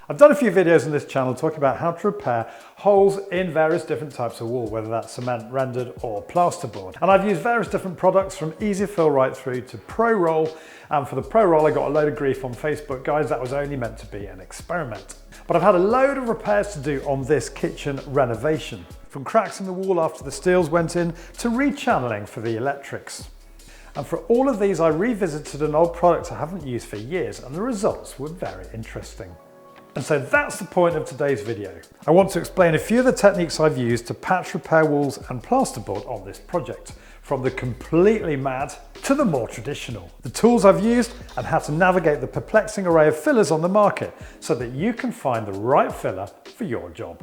I've done a few videos on this channel talking about how to repair holes in various different types of wall, whether that's cement rendered or plasterboard. And I've used various different products from easy fill right through to pro roll. And for the pro roll, I got a load of grief on Facebook. Guys, that was only meant to be an experiment. But I've had a load of repairs to do on this kitchen renovation, from cracks in the wall after the steels went in to rechanneling for the electrics. And for all of these, I revisited an old product I haven't used for years, and the results were very interesting. And so that's the point of today's video. I want to explain a few of the techniques I've used to patch repair walls and plasterboard on this project, from the completely mad to the more traditional, the tools I've used and how to navigate the perplexing array of fillers on the market so that you can find the right filler for your job.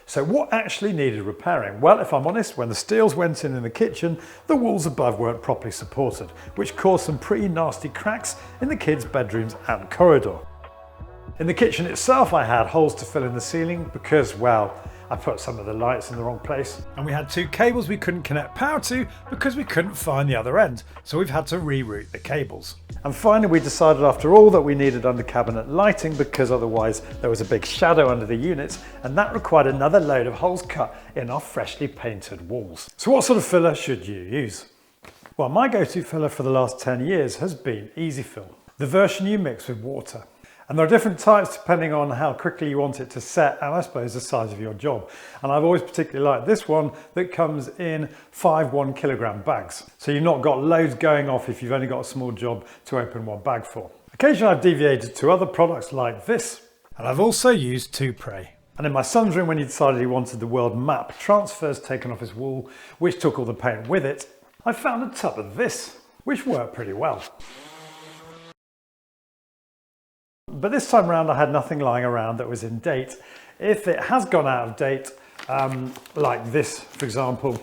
So what actually needed repairing? Well, if I'm honest, when the steels went in the kitchen, the walls above weren't properly supported, which caused some pretty nasty cracks in the kids' bedrooms and corridor. In the kitchen itself, I had holes to fill in the ceiling because, well, I put some of the lights in the wrong place. And we had two cables we couldn't connect power to because we couldn't find the other end. So we've had to reroute the cables. And finally, we decided after all that we needed under cabinet lighting because otherwise there was a big shadow under the units, and that required another load of holes cut in our freshly painted walls. So what sort of filler should you use? Well, my go-to filler for the last 10 years has been Easy Fill, the version you mix with water. And there are different types depending on how quickly you want it to set and I suppose the size of your job. And I've always particularly liked this one that comes in 5 1 kilogram bags. So you've not got loads going off if you've only got a small job to open one bag for. Occasionally I've deviated to other products like this. And I've also used TOOLKIT. And in my son's room, when he decided he wanted the world map transfers taken off his wall, which took all the paint with it, I found a tub of this, which worked pretty well. But this time around, I had nothing lying around that was in date. If it has gone out of date, like this, for example,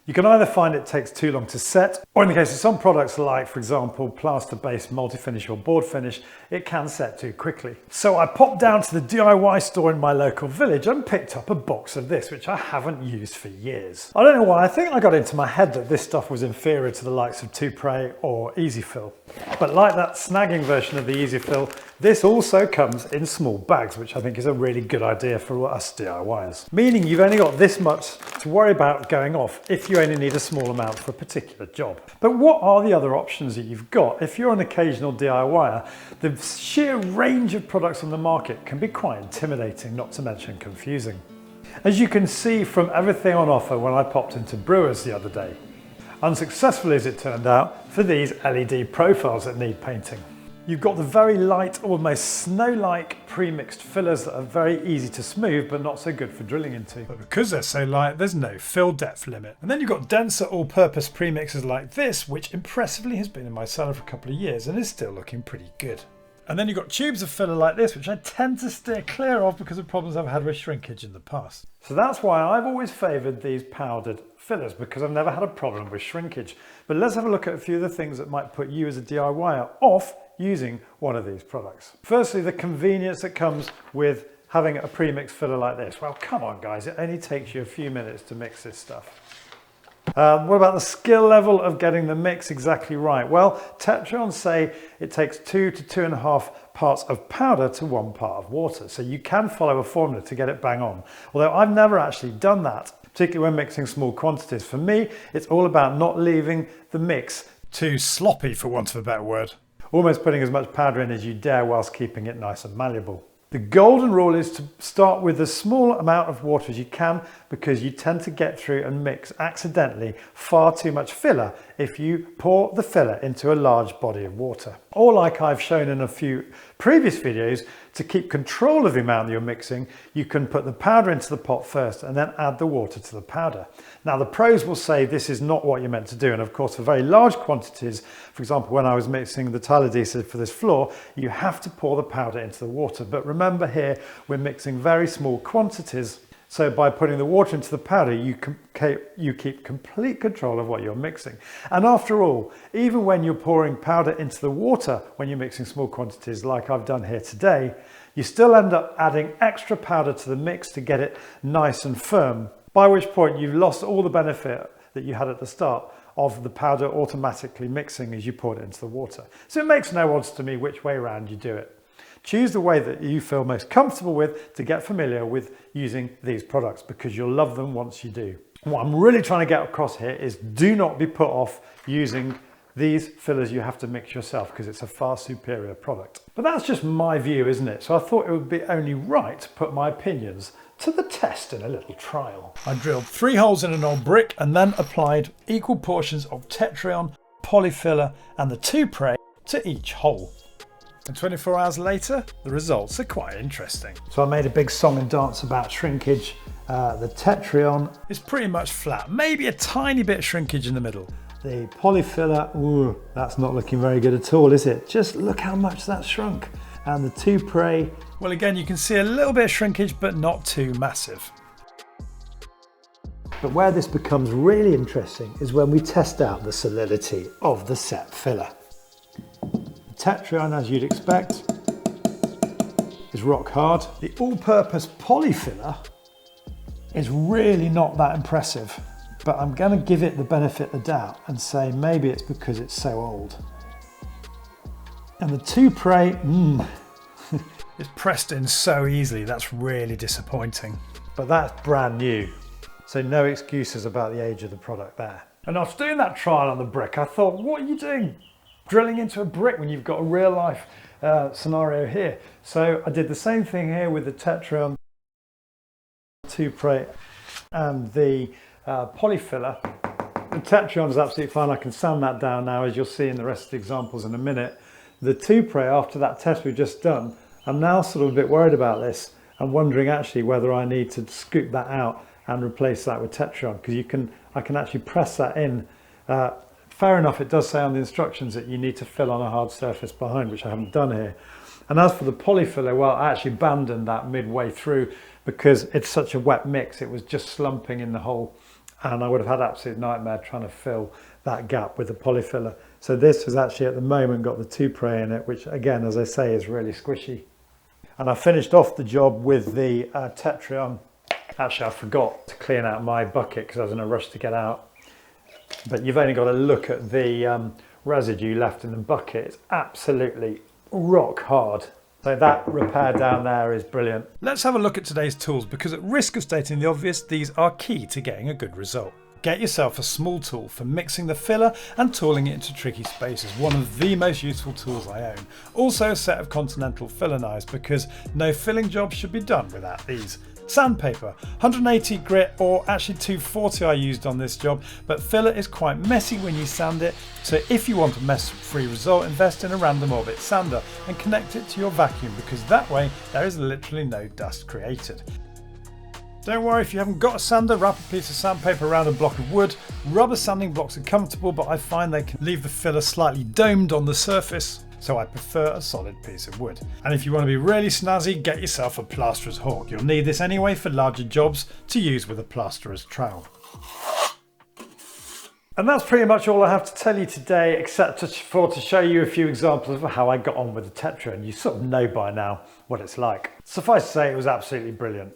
you can either find it takes too long to set, or in the case of some products like, for example, plaster-based multi-finish or board finish, it can set too quickly. So I popped down to the DIY store in my local village and picked up a box of this, which I haven't used for years. I don't know why, I think I got into my head that this stuff was inferior to the likes of TOOLKIT or Easy Fill. But like that snagging version of the Easy Fill, this also comes in small bags, which I think is a really good idea for us DIYers. Meaning you've only got this much to worry about going off if you only need a small amount for a particular job. But what are the other options that you've got? If you're an occasional DIYer, the sheer range of products on the market can be quite intimidating, not to mention confusing. As you can see from everything on offer when I popped into Brewers the other day. Unsuccessfully as it turned out, for these LED profiles that need painting. You've got the very light, almost snow-like pre-mixed fillers that are very easy to smooth but not so good for drilling into. But because they're so light, there's no fill depth limit. And then you've got denser all-purpose pre-mixers like this, which impressively has been in my cellar for a couple of years and is still looking pretty good. And then you've got tubes of filler like this, which I tend to steer clear of because of problems I've had with shrinkage in the past. So that's why I've always favoured these powdered fillers, because I've never had a problem with shrinkage. But let's have a look at a few of the things that might put you as a DIYer off using one of these products. Firstly, the convenience that comes with having a pre-mixed filler like this. Well, come on guys, it only takes you a few minutes to mix this stuff. What about the skill level of getting the mix exactly right? Well, Tetrons say it takes 2 to 2.5 parts of powder to 1 part of water. So you can follow a formula to get it bang on. Although I've never actually done that, particularly when mixing small quantities. For me, it's all about not leaving the mix too sloppy, for want of a better word. Almost putting as much powder in as you dare whilst keeping it nice and malleable. The golden rule is to start with as small amount of water as you can, because you tend to get through and mix accidentally far too much filler if you pour the filler into a large body of water. Or like I've shown in a few previous videos, to keep control of the amount that you're mixing, you can put the powder into the pot first and then add the water to the powder. Now the pros will say this is not what you're meant to do, and of course for very large quantities, for example when I was mixing the tile adhesive for this floor, you have to pour the powder into the water. But remember here, we're mixing very small quantities, so by putting the water into the powder, you keep complete control of what you're mixing. And after all, even when you're pouring powder into the water, when you're mixing small quantities like I've done here today, you still end up adding extra powder to the mix to get it nice and firm, by which point you've lost all the benefit that you had at the start of the powder automatically mixing as you pour it into the water. So it makes no odds to me which way around you do it. Choose the way that you feel most comfortable with to get familiar with using these products, because you'll love them once you do. What I'm really trying to get across here is do not be put off using these fillers you have to mix yourself, because it's a far superior product. But that's just my view, isn't it? So I thought it would be only right to put my opinions to the test in a little trial. I drilled 3 holes in an old brick and then applied equal portions of Tetrion, polyfiller and the Toupret to each hole. And 24 hours later, the results are quite interesting. So I made a big song and dance about shrinkage. The Tetrion is pretty much flat, maybe a tiny bit of shrinkage in the middle. The polyfiller, ooh, that's not looking very good at all, is it? Just look how much that's shrunk. And the Toupret, well, again, you can see a little bit of shrinkage, but not too massive. But where this becomes really interesting is when we test out the solidity of the set filler. The Tetrion, as you'd expect, is rock hard. The all-purpose polyfiller is really not that impressive, but I'm going to give it the benefit of the doubt and say maybe it's because it's so old. And the Toupret, it's pressed in so easily, that's really disappointing. But that's brand new, so no excuses about the age of the product there. And after doing that trial on the brick, I thought, what are you doing drilling into a brick when you've got a real life scenario here? So I did the same thing here with the Tetrion, Toupret and the polyfiller. The Tetrion is absolutely fine. I can sand that down now, as you'll see in the rest of the examples in a minute. The Toupret, after that test we've just done, I'm now sort of a bit worried about this. I'm wondering actually whether I need to scoop that out and replace that with Tetrion, because I can actually press that in. Fair enough, it does say on the instructions that you need to fill on a hard surface behind, which I haven't done here. And as for the polyfiller, well, I actually abandoned that midway through because it's such a wet mix. It was just slumping in the hole, and I would have had absolute nightmare trying to fill that gap with the polyfiller. So this has actually at the moment got the Toupret in it, which again, as I say, is really squishy. And I finished off the job with the Tetrion. Actually, I forgot to clean out my bucket because I was in a rush to get out. But you've only got to look at the residue left in the bucket. It's absolutely rock hard. So that repair down there is brilliant. Let's have a look at today's tools, because at risk of stating the obvious, these are key to getting a good result. Get yourself a small tool for mixing the filler and tooling it into tricky spaces, one of the most useful tools I own. Also a set of Continental filler knives, because no filling job should be done without these. Sandpaper, 180 grit, or actually 240 I used on this job, but filler is quite messy when you sand it, so if you want a mess-free result, invest in a random orbit sander and connect it to your vacuum, because that way there is literally no dust created. Don't worry if you haven't got a sander, wrap a piece of sandpaper around a block of wood. Rubber sanding blocks are comfortable, but I find they can leave the filler slightly domed on the surface, so I prefer a solid piece of wood. And if you want to be really snazzy, get yourself a plasterer's hawk. You'll need this anyway for larger jobs to use with a plasterer's trowel. And that's pretty much all I have to tell you today, except to show you a few examples of how I got on with the Tetrion. You sort of know by now what it's like. Suffice to say, it was absolutely brilliant.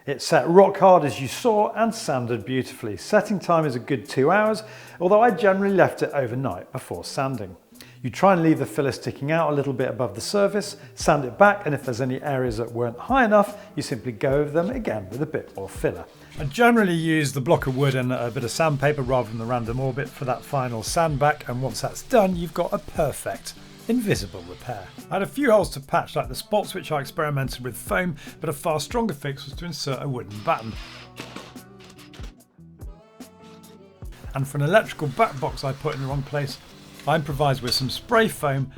It set rock hard as you saw and sanded beautifully. Setting time is a good 2 hours, although I generally left it overnight before sanding. You try and leave the filler sticking out a little bit above the surface, sand it back, and if there's any areas that weren't high enough, you simply go over them again with a bit more filler. I generally use the block of wood and a bit of sandpaper rather than the random orbit for that final sand back, and once that's done, you've got a perfect invisible repair. I had a few holes to patch, like the spots which I experimented with foam, but a far stronger fix was to insert a wooden batten. And for an electrical back box I put in the wrong place, I improvised with some spray foam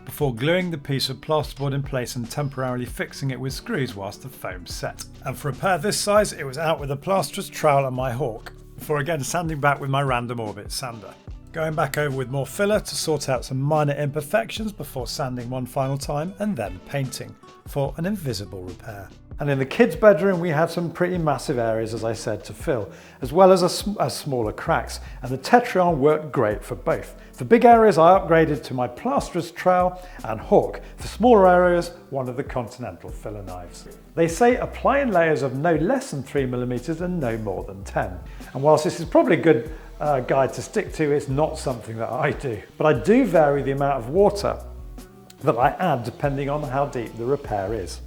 before gluing the piece of plasterboard in place and temporarily fixing it with screws whilst the foam set. And for a repair this size, it was out with a plasterer's trowel and my hawk, before again sanding back with my random orbit sander. Going back over with more filler to sort out some minor imperfections before sanding one final time, and then painting for an invisible repair. And in the kids' bedroom, we had some pretty massive areas, as I said, to fill, as well as smaller cracks, and the Tetrion worked great for both. For big areas, I upgraded to my plasterer's trowel and hawk. For smaller areas, one of the Continental filler knives. They say apply in layers of no less than 3mm and no more than 10. And whilst this is probably a good guide to stick to. It's not something that I do, but I do vary the amount of water that I add depending on how deep the repair is.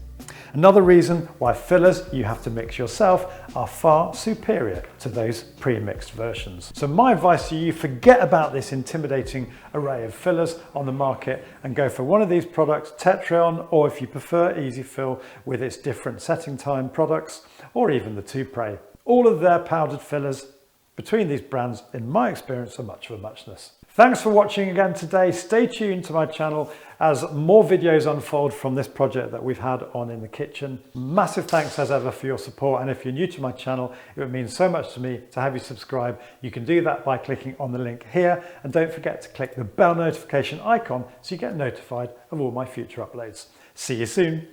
Another reason why fillers you have to mix yourself are far superior to those pre-mixed versions. So my advice to you, forget about this intimidating array of fillers on the market and go for one of these products, Tetrion, or if you prefer Easy Fill with its different setting time products, or even the Toupret. All of their powdered fillers between these brands, in my experience, are much of a muchness. Thanks for watching again today. Stay tuned to my channel as more videos unfold from this project that we've had on in the kitchen. Massive thanks as ever for your support, and if you're new to my channel, it would mean so much to me to have you subscribe. You can do that by clicking on the link here, and don't forget to click the bell notification icon so you get notified of all my future uploads. See you soon.